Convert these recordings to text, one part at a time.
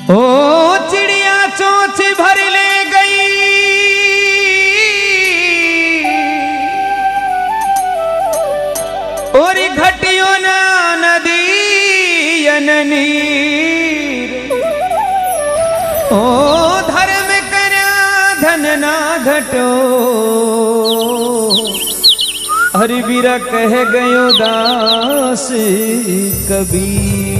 ओ चिड़िया चोंच भर ले गई, और घटियो ना नदी नीर। ओ धर्म करा धन ना घटो, हरि बीरा कह गयो दास कबीर।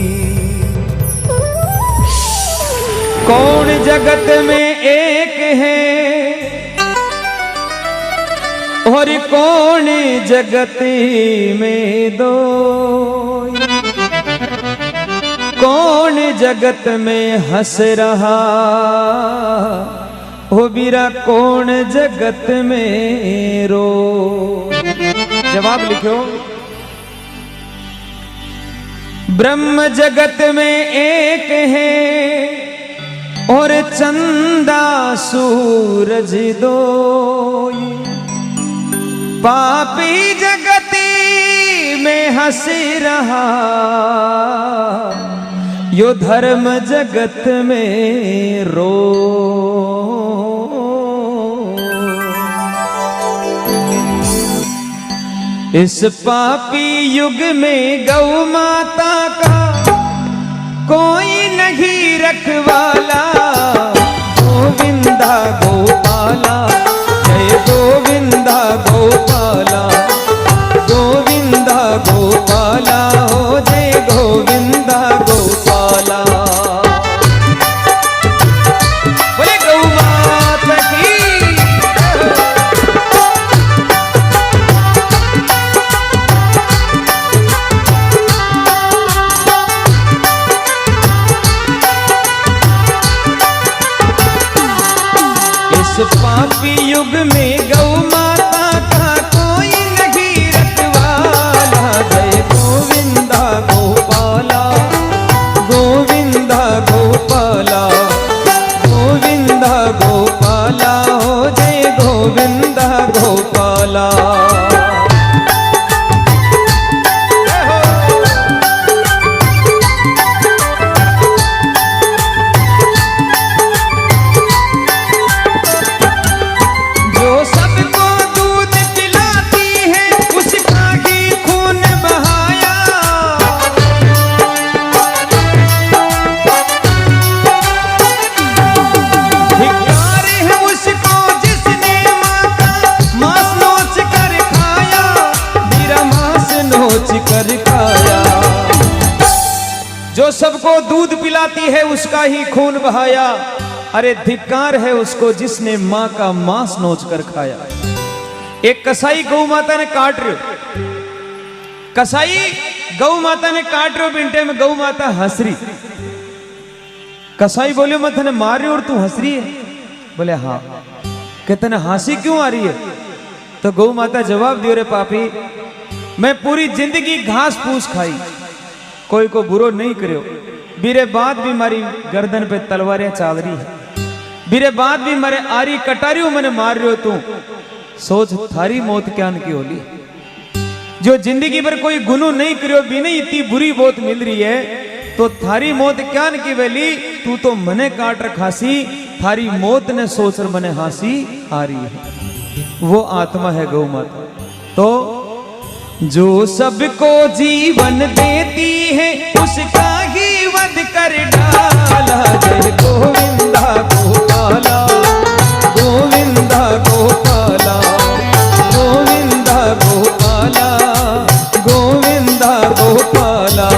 कौन जगत में एक है और कौन जगत में दो, कौन जगत में हंस रहा हो बीरा, कौन जगत में रो। जवाब लिखो। ब्रह्म जगत में एक है और चंदा सूरज दो, पापी जगती में हंस रहा, यो धर्म जगत में रो। इस पापी युग में गौ माता का कोई नहीं रखवाला, गोविंदा गोपाला, जय गोविंदा गोपाला, गोविंदा गोपाला, हो जय गोविंदा गोपाला। बोले गौ माता की। इस पापी युग में गौ माता का कोई नहीं रखवाला, जय गोविंदा गोपाला, गोविंदा गोपाला, गोविंदा गोपाला, हो जय गोविंदा गोपाला। जो सबको दूध पिलाती है उसका ही खून बहाया, अरे धिक्कार है उसको जिसने माँ का मांस नोच कर खाया। एक कसाई गौ माता ने काट रहे, कसाई गौ माता ने काट रहे बिंटे में, गौ माता हंस रही। कसाई बोले मैं तेने मार रही और तू हंस रही है? बोले हाँ। कहते ना हंसी क्यों आ रही है? तो गौ माता जवाब दियो, रे पापी मैं पूरी जिंदगी घास फूस खाई, कोई को बुरो नहीं करो, बीरे बाद भी मारी गर्दन पे तलवारें चाल रही है, बीरे बाद भी मारे आरी कटारियों मैंने मार रहे हो, तू सोच थारी मौत क्या की होली। जो जिंदगी भर कोई गुनो नहीं करो भी नहीं, इतनी बुरी मौत मिल रही है, तो थारी मौत क्या की वेली, तू तो मने काट रखासी, थारी मौत ने सोचकर मने हंसी आ रही है। वो आत्मा है गौ माता। तो जो सबको जीवन देती है उसका ही वध कर डाला, जय गोविंदा गोपाला, गोविंदा गोपाला, गोविंदा गोपाला, गोविंदा गोपाला।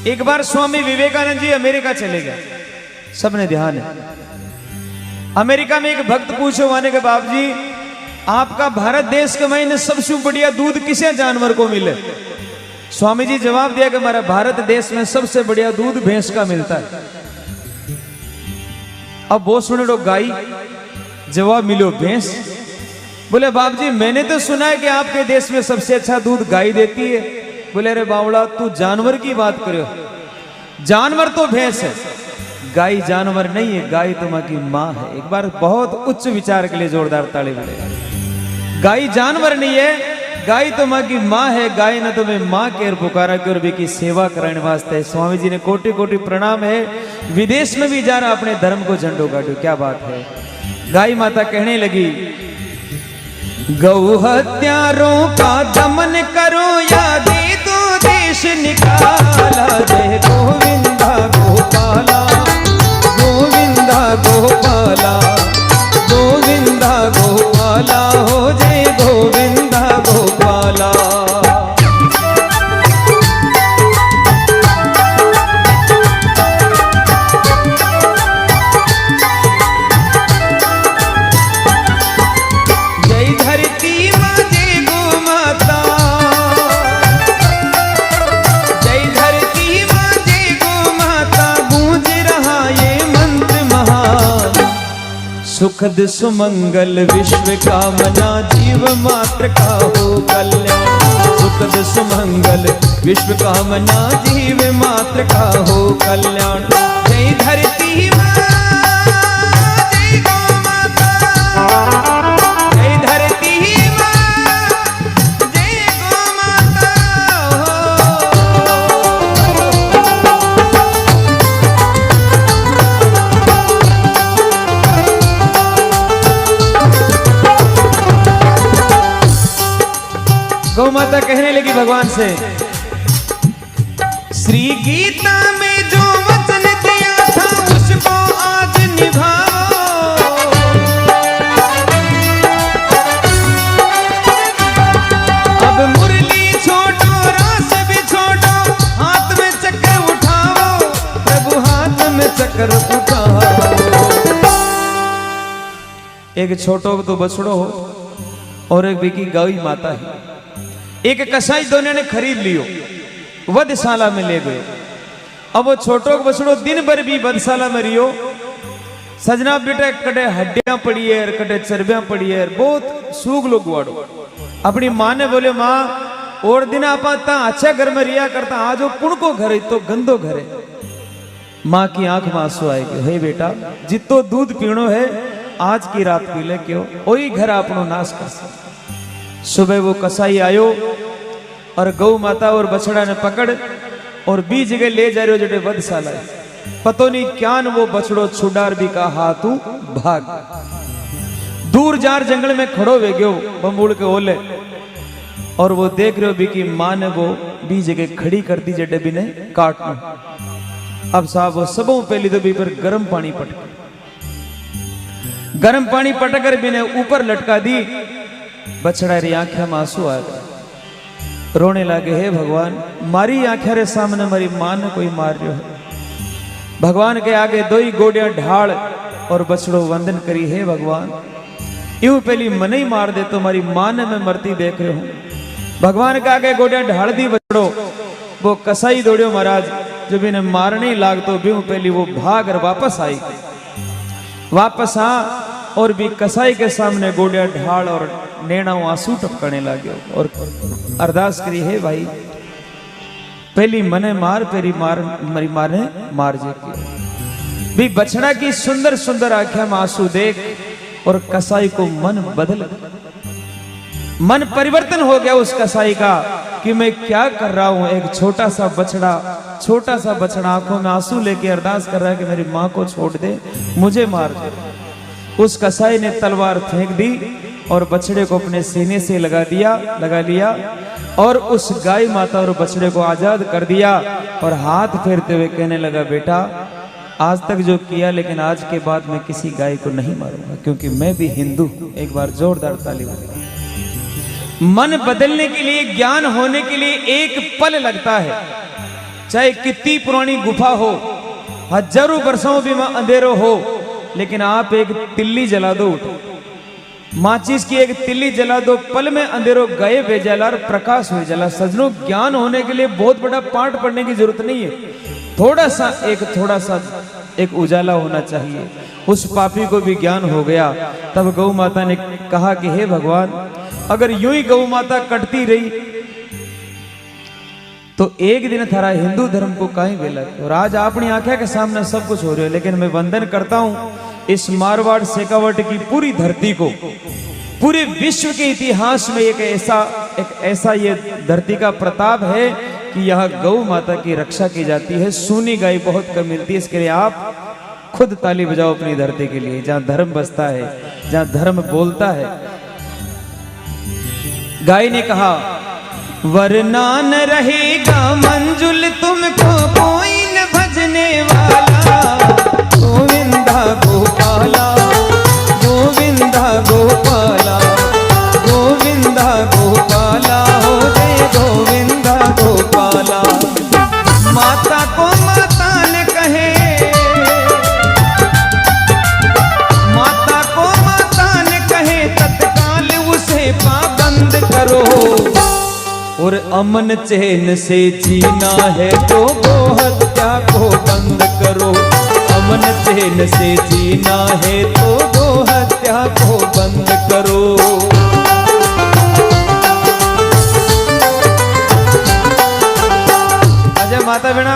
एक बार स्वामी विवेकानंद जी अमेरिका चले गए। सबने ध्यान है। अमेरिका में एक भक्त पूछो माने के बाप जी आपका भारत देश के महीने सबसे बढ़िया दूध किसे जानवर को मिले? स्वामी जी जवाब दिया कि हमारा भारत देश में सबसे बढ़िया दूध भैंस का मिलता है। अब वो सुने लो गाय, जवाब मिलो भैंस। बोले बाप जी मैंने तो सुना है कि आपके देश में सबसे अच्छा दूध गाय देती है। बोले अरे बावड़ा तू जानवर की बात करो, जानवर तो भैंस है, गाय जानवर नहीं है, गाय तुम्हारी माँ है। एक बार बहुत उच्च विचार के लिए जोरदार ताली बजेगा। गाय जानवर नहीं है, गाय तुम्हारी माँ है, गाय ने तुम्हें माँ के पुकारा के और भी की सेवा कराने वास्ते। स्वामी जी ने कोटि कोटि प्रणाम है। विदेश में भी जा रहा अपने धर्म को झंडो गाड़ो, क्या बात है। गाय माता कहने लगी गौ हत्यारों का दमन करो या दे दो देश निकाला। जय गोविंदा गोपाला गोविंदा गोपाला गोविंदा गोपाला हो जय गोविंदा गोपाला। जय धरती माँ जय गो माता, जय धरती माँ जय गो माता, गूंज रहा ये मंत्र महान। सुखद सुमंगल विश्व कामना जीव मात्र का हो कल्याण। सुखद सुमंगल विश्व कामना जीव मात्र का हो कल्याण। जय धरती माँ जय गौ माता, जय धरती माँ जय गौ माता। गौ माता कहने लगी भगवान से श्री गीता में जो वचन दिया था उसको आज निभाओ। अब मुरली छोड़ो रास भी छोड़ो, हाथ में चक्र उठाओ प्रभु हाथ में चक्र उठाओ। एक छोटो तो बछड़ो हो और एक बिकी गाय माता है। एक कसाई दोनों ने खरीद लियो, वधशाला में ले गए। अब वो छोटो बछड़ो दिन भर भी वधशाला में रियो। सजना बेटा कटे हड्डियां पड़ी है, कटे चर्बियां पड़ी है, बहुत सूग लोग वाड़ो। अपनी माँ ने बोले माँ और दिन आप अच्छा घर में रिया करता, आज वो कुण को घर है तो गंदो घर है। माँ की आंख में आंसू आएगी, हे बेटा जितो दूध पीणो है आज की रात पी ले, क्यों वही घर अपनो नाश कर सकते। सुबह वो कसाई आयो और गौ माता और बछड़ा ने पकड़ और बी जगह ले जा रहे हो जो वधशाला है। पतो नहीं क्या न वो बछड़ो छुडार भी का हाथू भाग दूर जार जंगल में खड़ो वे गयो बम्बूड़ के ओले। और वो देख रहे हो भी की माँ ने वो बी जगह खड़ी कर दी जडे भी ने काटना। अब साहब वो सबों पहली तो भी पर गर्म पानी पटक, गर्म पानी पटकर भी ने ऊपर लटका दी। बछड़ा री आंखें में आंसू आ गए, रोने लगे हे भगवान मारी आंखें रे सामने मारी मां ने कोई मार रहा है। भगवान के आगे दो ही गोडियां ढाल और बछड़ो वंदन करी, हे भगवान यूं पहली मन ही मार दे तो मारी मां ने मैं मरती देख रही हूं। भगवान के आगे गोडियां ढाल दी बछड़ो। वो कसाई दौड़ियो महाराज जब इन्हें मारने लाग तो भी पहली वो भाग और वापस आई। वापस आ और भी कसाई के सामने गोडिया ढाल और नैना आंसू टपकने लगे और अरदास करी, हे भाई पहली मने मार पेरी मार मरी मारे मार जे की। भी बछड़ा की सुंदर सुंदर आंखें में आंसू देख और कसाई को मन बदल, मन परिवर्तन हो गया उस कसाई का कि मैं क्या कर रहा हूं। एक छोटा सा बछड़ा आंखों में आंसू लेके अरदास कर रहा है कि मेरी मां को छोड़ दे, मुझे मार दे। उस कसाई ने तलवार फेंक दी और बछड़े को अपने सीने से लगा लिया और उस गाय माता और बछड़े को आजाद कर दिया और हाथ फेरते हुए कहने लगा, बेटा आज तक जो किया लेकिन आज के बाद मैं किसी गाय को नहीं मारूंगा क्योंकि मैं भी हिंदू। एक बार जोरदार ताली बजाओ। मन बदलने के लिए, ज्ञान होने के लिए एक पल लगता है, चाहे कितनी पुरानी गुफा हो। हजारों वर्षों भी में अंधेरो हो, लेकिन आप एक तिल्ली जला दो, माचिस की एक तिल्ली जला दो, पल में अंधेरो गायब हो जाला और प्रकाश हो जाला। सजनों, ज्ञान होने के लिए बहुत बड़ा पाठ पढ़ने की जरूरत नहीं है, थोड़ा सा एक उजाला होना चाहिए। उस पापी को भी ज्ञान हो गया। तब गौ माता ने कहा कि हे भगवान, अगर यूं ही गौ माता कटती रही तो एक दिन थारा हिंदू धर्म को कहीं बेला। और आज अपनी आंखें के सामने सब कुछ हो रहा है, लेकिन मैं वंदन करता हूं इस मारवाड़ शेखावट की पूरी धरती को। पूरे विश्व के इतिहास में एक ऐसा ये धरती का प्रताप है कि यहाँ गौ माता की रक्षा की जाती है। सूनी गाय बहुत कम मिलती है, इसके लिए आप खुद ताली बजाओ अपनी धरती के लिए, जहां धर्म बसता है, जहां धर्म बोलता है। गाय ने कहा, वरना न रहेगा मंजुल तुमको कोई न भजने वाला। गोविंदा गोपाला, गोविंदा गोपाला, गोविंदा गोपाला, हो जय गोविंदा गोपाला। माता को माता न कहे, माता को माता न कहे, तत्काल उसे पाबंद करो। और अमन चैन से जीना है तो गो हत्या को बंद करो। अमन चैन से जीना है तो गो हत्या को बंद करो। अजय माता बिना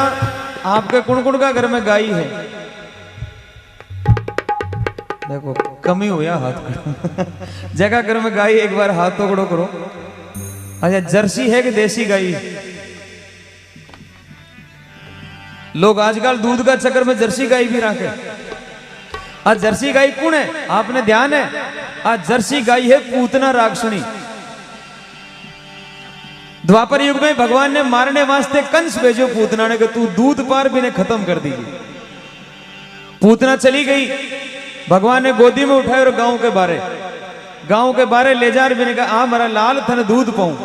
आपके कुण का घर में गाय है? देखो कमी हुआ हाथ जगह घर में गाय, एक बार हाथ पकड़ो करो। अच्छा, जर्सी है कि देसी गाय? लोग आजकल दूध का चक्कर में जर्सी गाय भी रखे। आज जर्सी गाय कौन है? आपने ध्यान है, आज जर्सी गाय है पूतना राक्षणी। द्वापर युग में भगवान ने मारने वास्ते कंस भेजो पूतना ने कि तू दूध पार भी ने खत्म कर दीजिए। पूतना चली गई, भगवान ने गोदी में उठाए और गांव के बारे ले जा रहे, कहा आ मेरा लाल थन दूध पाऊं।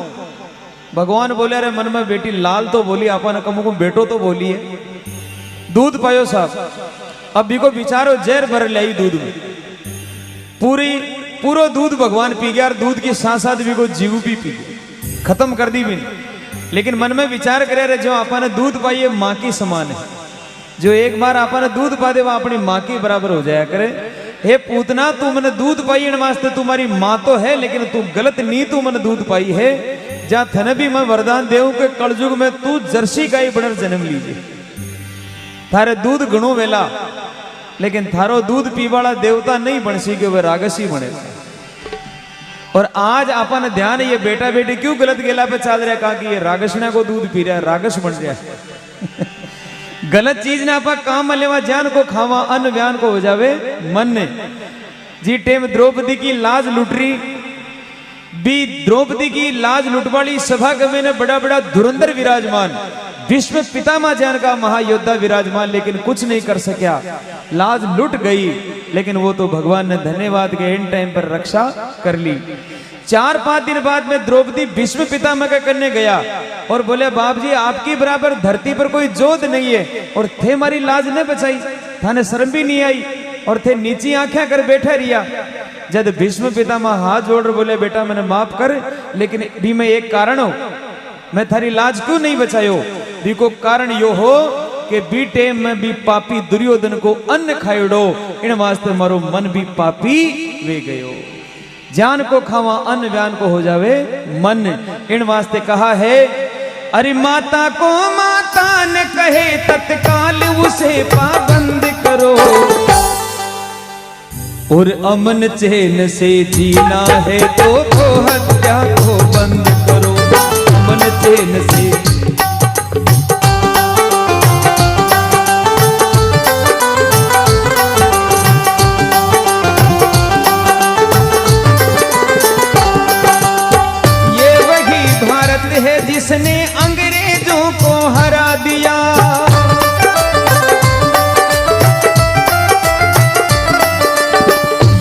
भगवान बोले, अरे मन में बेटी लाल तो बोली, आपा कमु को बेटो तो बोली है। दूध पायो साहब, अब भी को बिचारो जहर भर लाई दूध में, पूरो दूध भगवान पी गया। और दूध की साथ भी को जीव भी पी गया, खत्म कर दी भी नहीं। लेकिन मन में विचार करे, अरे जो आपा ने दूध पाई है माँ की समान है। जो एक बार आपा ने दूध पा दे वह अपनी माँ की बराबर हो जाया करे। हे पूतना, तू मैंने दूध पाई इन वास्ते तुम्हारी माँ तो है, लेकिन तू गलत नहीं, तू मैंने दूध पाई है। जहां थने भी मैं वरदान देऊ के कलयुग में तू जर्सी गाय बनर जन्म लीजिए। थारे दूध घणो वेला, लेकिन थारो दूध पीवाला देवता नहीं बन सी के वे रागसी बने। और आज अपन ध्यान, ये बेटा बेटी क्यों गलत गेला पे चल रहा, कहा कि ये रागसना को दूध पी रहा है, रागस बन रहा है। गलत चीज ना आपा काम लेवा, जान को खावा, अन्न व्यान को हो जावे मन ने। जी टेम द्रौपदी की लाज लुट रही भी, द्रौपदी की लाज लुटवाली सभा में ने बड़ा बड़ा धुरंधर विराजमान, विश्व पितामह जान का महायोद्धा विराजमान, लेकिन कुछ नहीं कर सका। लाज लुट गई, लेकिन वो तो भगवान ने धन्यवाद के इन टाइम पर रक्षा कर ली। 4-5 दिन बाद में द्रौपदी भीष्म पितामह के करने गया और बोले, बाप जी आपकी बराबर धरती पर कोई जोध नहीं है, और थे हमारी लाज ने बचाई, थाने शर्म भी नहीं आई, और थे नीची आंखें कर बैठे रिया। जब भीष्म पितामह हाथ जोड़ बोले, बेटा मैंने माफ कर, लेकिन भी मैं एक कारण हो, मैं थारी लाज क्यों नहीं बचायो? भी को कारण यो हो कि बी टेम में भी पापी दुर्योधन को अन्न खाइडो, इन वास्ते मारो मन भी पापी वे गयो। जान को खावा अन्न व्यान को हो जावे मन, इन वास्ते कहा है, अरे माता को माता न कहे, तत्काल उसे पाबंद करो। और अमन चैन से जीना है तो हत्या को बंद करो। अमन चैन से जिसने अंग्रेजों को हरा दिया,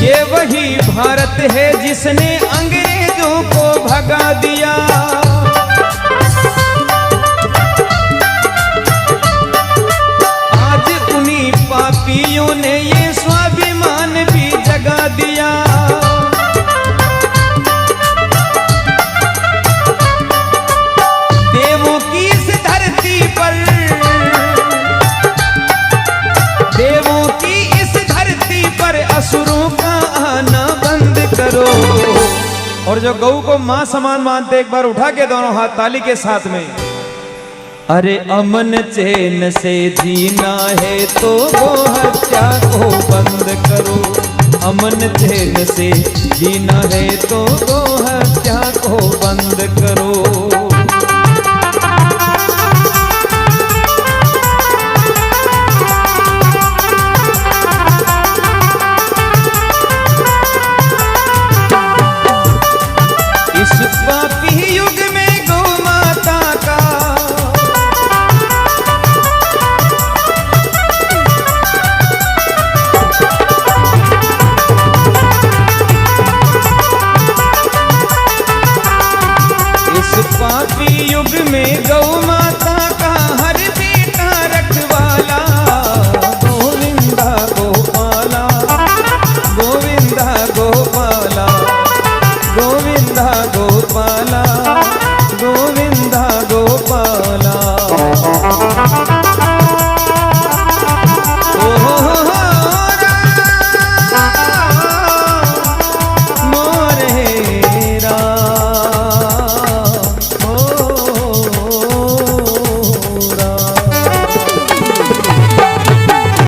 ये वही भारत है जिसने अंग्रेजों को भगा दिया। आज उन्हीं ने ये स्वाभिमान भी जगा दिया। देवों की इस धरती पर, देवों की इस धरती पर असुरों का आना बंद करो। और जो गौ को मां समान मानते, एक बार उठा के दोनों हाथ ताली के साथ में, अरे अमन चैन से जीना है तो गो हत्या को बंद करो। अमन चैन से जीना है तो गो हत्या को बंद करो। इस पापी युग में गौ माता का पापी युग में गौ माता का हर बेटा रखवाला। गोविंदा गोपाला, गोविंदा गोपाला, गोविंदा गोपाला।